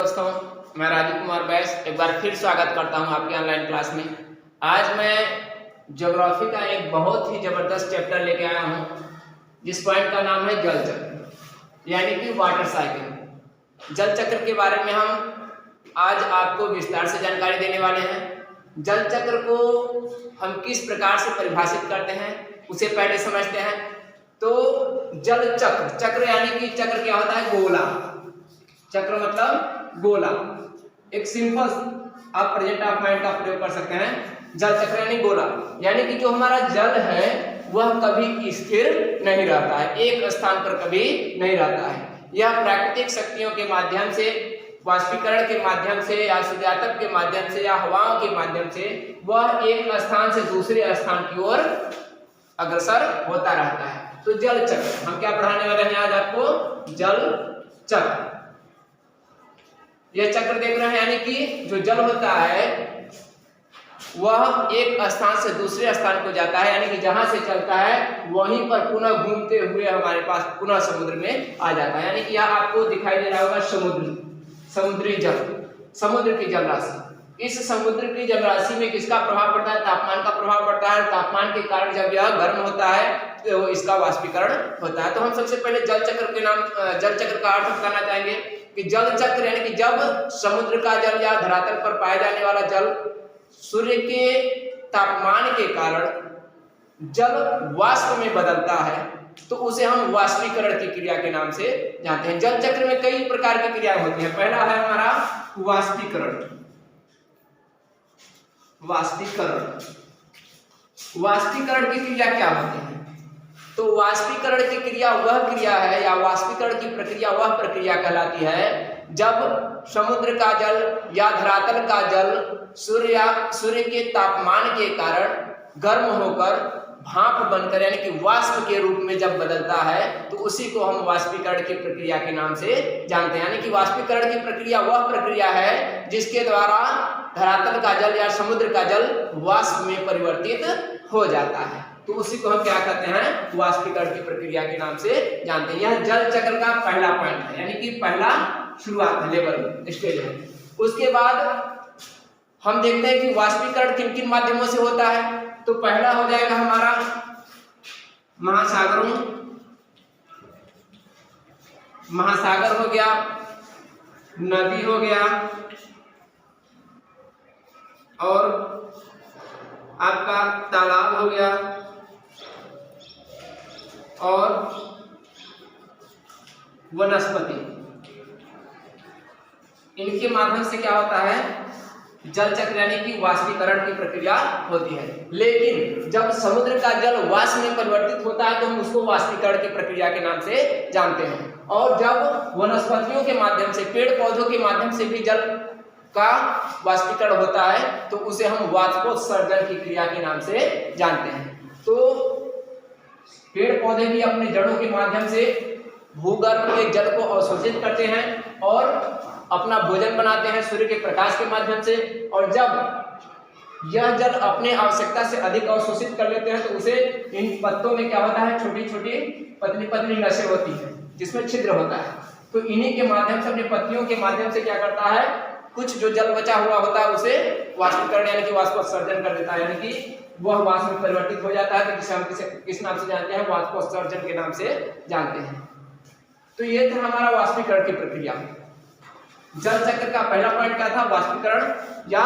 दोस्तों, मैं राजीव कुमार बैस एक बार फिर स्वागत करता हूं आपके ऑनलाइन क्लास में। आज मैं ज्योग्राफी का एक बहुत ही जबरदस्त चैप्टर लेके आया हूं, जिस पॉइंट का नाम है जल चक्र, यानी कि वाटर साइकिल। जल चक्र के बारे में हम आज आपको विस्तार से जानकारी देने वाले हैं। जल चक्र को हम किस प्रकार से परिभाषित करते हैं उसे पहले समझते हैं। तो जल चक्र, चक्र यानी कि चक्र क्या होता है? गोला। चक्र मतलब गोला। एक सिंपल आप प्रेजेंट ऑफ माइंड का प्रयोग कर सकते हैं। जल चक्र यानी गोला, यानी कि जो हमारा जल है वह कभी स्थिर नहीं रहता है, एक स्थान पर कभी नहीं रहता है। यह प्राकृतिक शक्तियों के माध्यम से, वाष्पीकरण के माध्यम से या सूर्यातप के माध्यम से या हवाओं के माध्यम से वह एक स्थान से दूसरे स्थान की ओर अग्रसर होता रहता है। तो जल चक्र हम क्या पढ़ाने वाले हैं आज आपको? जल चक्र। यह चक्र देख रहे हैं, यानी कि जो जल होता है वह एक स्थान से दूसरे स्थान को जाता है, यानी कि जहां से चलता है वहीं पर पुनः घूमते हुए हमारे पास पुनः समुद्र में आ जाता है। यानी कि यह आपको दिखाई दे रहा होगा समुद्री जल, समुद्र की जल राशि। इस समुद्र की जल राशि में किसका प्रभाव पड़ता है? तापमान का प्रभाव पड़ता है। तापमान के कारण जब यह गर्म होता है तो इसका वाष्पीकरण होता है। तो हम सबसे पहले जल चक्र का अर्थ करना चाहेंगे कि जल चक्र यानी कि जब समुद्र का जल या धरातल पर पाया जाने वाला जल सूर्य के तापमान के कारण जल वाष्प में बदलता है तो उसे हम वाष्पीकरण की क्रिया के नाम से जानते हैं। जल चक्र में कई प्रकार की क्रियाएं होती हैं। पहला है हमारा वाष्पीकरण। वाष्पीकरण की क्रिया क्या होती है? तो वाष्पीकरण की क्रिया वह क्रिया है या वाष्पीकरण की प्रक्रिया वह प्रक्रिया कहलाती है जब समुद्र का जल या धरातल का जल सूर्य के तापमान के कारण गर्म होकर भाप बनकर यानी कि वाष्प के रूप में जब बदलता है तो उसी को हम वाष्पीकरण की प्रक्रिया के नाम से जानते हैं। यानी कि वाष्पीकरण की प्रक्रिया वह प्रक्रिया है जिसके द्वारा धरातल का जल या समुद्र का जल वाष्प में परिवर्तित हो जाता है, तो उसी को हम क्या कहते हैं? वाष्पीकरण की प्रक्रिया के नाम से जानते हैं। यह जल चक्र का पहला पॉइंट है, यानी कि पहला शुरुआत लेवल स्टेज है। उसके बाद हम देखते हैं कि वाष्पीकरण किन किन माध्यमों से होता है। तो पहला हो जाएगा हमारा महासागर हो गया, नदी हो गया और आपका तालाब हो गया और वनस्पति। इनके माध्यम से क्या होता है? जल चक्र यानी कि वाष्पीकरण की प्रक्रिया होती है। लेकिन जब समुद्र का जल वाष्प में परिवर्तित होता है तो हम उसको वाष्पीकरण की प्रक्रिया के नाम से जानते हैं। और जब वनस्पतियों के माध्यम से, पेड़ पौधों के माध्यम से भी जल का वाष्पीकरण होता है तो उसे हम वाष्पोत्सर्जन की क्रिया के नाम से जानते हैं। तो पेड़ पौधे भी अपने जड़ों के माध्यम से भूगर्भ के जल को अवशोषित करते हैं और अपना भोजन बनाते हैं सूर्य के प्रकाश के माध्यम से। और जब यह जल अपने आवश्यकता से अधिक अवशोषित कर लेते हैं तो उसे इन पत्तों में क्या होता है? छोटी छोटी पतली पतली नसें होती हैं जिसमें छिद्र होता है। तो इन्हीं के माध्यम से, अपनी पत्तियों के माध्यम से क्या करता है? कुछ जो जल बचा हुआ होता है उसे वाष्पीकरण यानी कि वाष्पोत्सर्जन कर देता है, यानी कि वह वाष्प में परिवर्तित हो जाता है। तो जिसे हम किस नाम से जानते हैं? वाष्पोत्सर्जन के नाम से जानते हैं। तो ये था हमारा वाष्पीकरण की प्रक्रिया। जल चक्र का पहला पॉइंट क्या था? वाष्पीकरण या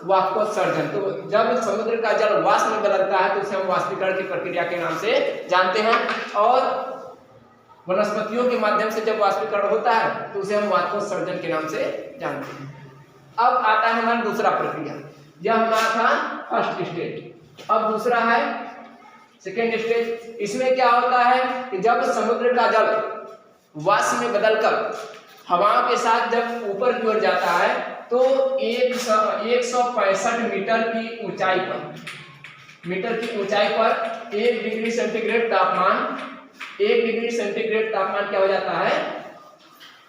वाष्पोत्सर्जन। तो जब समुद्र का जल वाष्प में बदलता है तो उसे हम वाष्पीकरण की प्रक्रिया के नाम से जानते हैं। और वनस्पतियों के माध्यम से जब वाष्पीकरण होता है तो उसे हम वाष्पोत्सर्जन के नाम से जानते हैं। अब आता है हमारा दूसरा प्रक्रिया। यह हमारा था फर्स्ट स्टेज। अब दूसरा है सेकेंड स्टेज। इसमें क्या होता है कि जब समुद्र का जल वाष्प में बदलकर हवाओं के साथ जब ऊपर की ओर जाता है तो 165 मीटर की ऊंचाई पर 1 डिग्री सेंटीग्रेड तापमान क्या हो जाता है?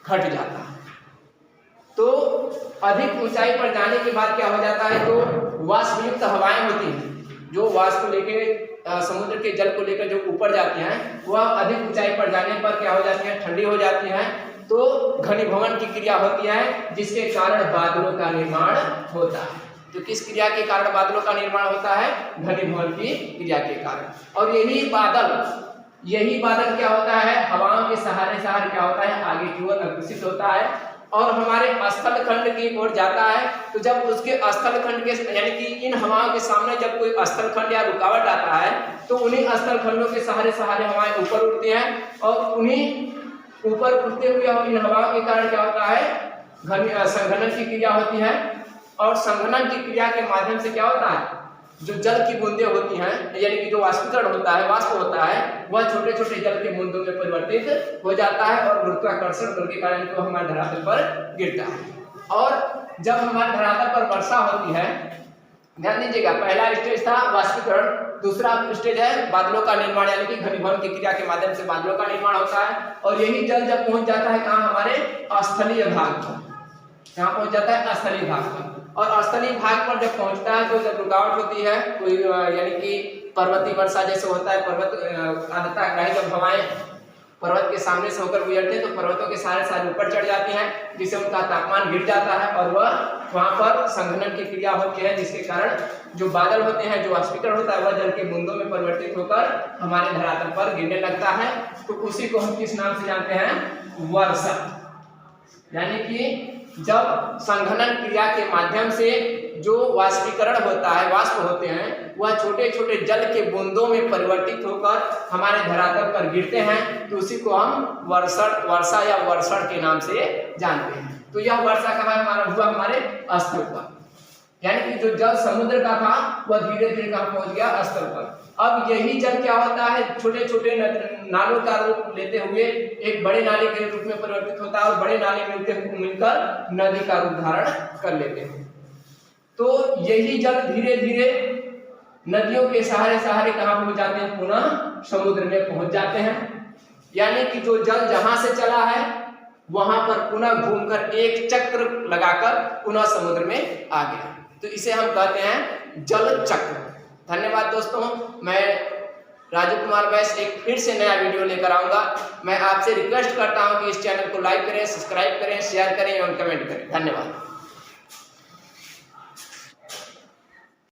घट जाता है। तो अधिक ऊंचाई पर जाने के बाद क्या हो जाता है? तो वाष्पयुक्त हवाएं होती हैं जो वाष्प लेके समुद्र के जल को लेकर जो ऊपर जाती हैं वह अधिक ऊंचाई पर जाने पर क्या हो जाती हैं? ठंडी हो जाती हैं तो घनीभवन की क्रिया होती है, जिसके कारण बादलों का निर्माण होता है। तो किस क्रिया के कारण बादलों का निर्माण होता है? घनीभवन की क्रिया के कारण। और यही बादल क्या होता है? हवाओं के सहारे सहारे क्या होता है? आगे की ओर अग्रसित होता है और हमारे स्थल खंड की ओर जाता है। तो जब उसके स्थल खंड के यानी कि इन हवाओं के सामने जब कोई स्थल खंड या रुकावट आता है तो उन्हीं स्थल खंडों के सहारे सहारे हवाएं ऊपर उठती हैं और उन्हीं ऊपर उठते हुए इन हवाओं के कारण क्या होता है? संघनन की क्रिया होती है। और संघनन की क्रिया के माध्यम से क्या होता है? जो जल की बूंदें होती हैं यानी कि जो वाष्पीकरण होता है, वाष्प होता है, वह छोटे छोटे जल के बूंदों में परिवर्तित हो जाता है और गुरुत्वाकर्षण बल के कारण तो हमारे धरातल पर गिरता है। और जब हमारे धरातल पर वर्षा होती है, ध्यान दीजिएगा, पहला स्टेज था वाष्पीकरण, दूसरा स्टेज है बादलों का निर्माण यानी कि घनीभवन की क्रिया के माध्यम से बादलों का निर्माण होता है। और यही जल जब पहुंच जाता है कहाँ? हमारे स्थलीय भाग पर। कहाँ पहुंच जाता है? स्थलीय भाग पर। और स्थलीय भाग पर जब पहुंचता है तो जब रुकावट होती है कोई यानी कि पर्वतीय वर्षा जैसे होता है, पर्वत आर्द्रताग्राही जब हवाएं पर्वत के सामने से होकर गुजरते हैं तो पर्वतों के सारे सारे ऊपर चढ़ जाती हैं, जिससे उनका तापमान गिर जाता है और वह वहां पर संघनन की क्रिया होती है, जिसके कारण जो बादल होते हैं, जो वाष्पीकरण होता है, वह जल के बूंदों में परिवर्तित होकर हमारे धरातल पर गिरने लगता है। तो उसी को हम किस नाम से जानते हैं? वर्षा। यानी कि जब संघनन क्रिया के माध्यम से जो वाष्पीकरण होता है, वाष्प होते हैं, वह छोटे छोटे जल के बूंदों में परिवर्तित होकर हमारे धरातल पर गिरते हैं, तो उसी को हम वर्षा या वर्षण के नाम से जानते हैं। तो यह वर्षा कहाँ हुआ? हमारे स्थल पर। यानी कि जो जल समुद्र का था वह धीरे धीरे कहाँ पहुंच गया? स्थल पर। अब यही जल क्या होता है? छोटे छोटे नालों का रूप लेते हुए एक बड़े नाले के रूप में परिवर्तित होता है और बड़े नाले मिलकर नदी का रूप धारण कर लेते हैं। तो यही जल धीरे धीरे नदियों के सहारे सहारे कहाँ पहुंच जाते हैं? पुनः समुद्र में पहुंच जाते हैं। यानी कि जो जल जहां से चला है वहां पर पुनः घूमकर एक चक्र लगाकर पुनः समुद्र में आ गया। तो इसे हम कहते हैं जल चक्र। धन्यवाद दोस्तों, मैं राजू कुमार वैश्य एक फिर से नया वीडियो लेकर आऊंगा। मैं आपसे रिक्वेस्ट करता हूं कि इस चैनल को लाइक करें, सब्सक्राइब करें, शेयर करें एवं कमेंट करें। धन्यवाद।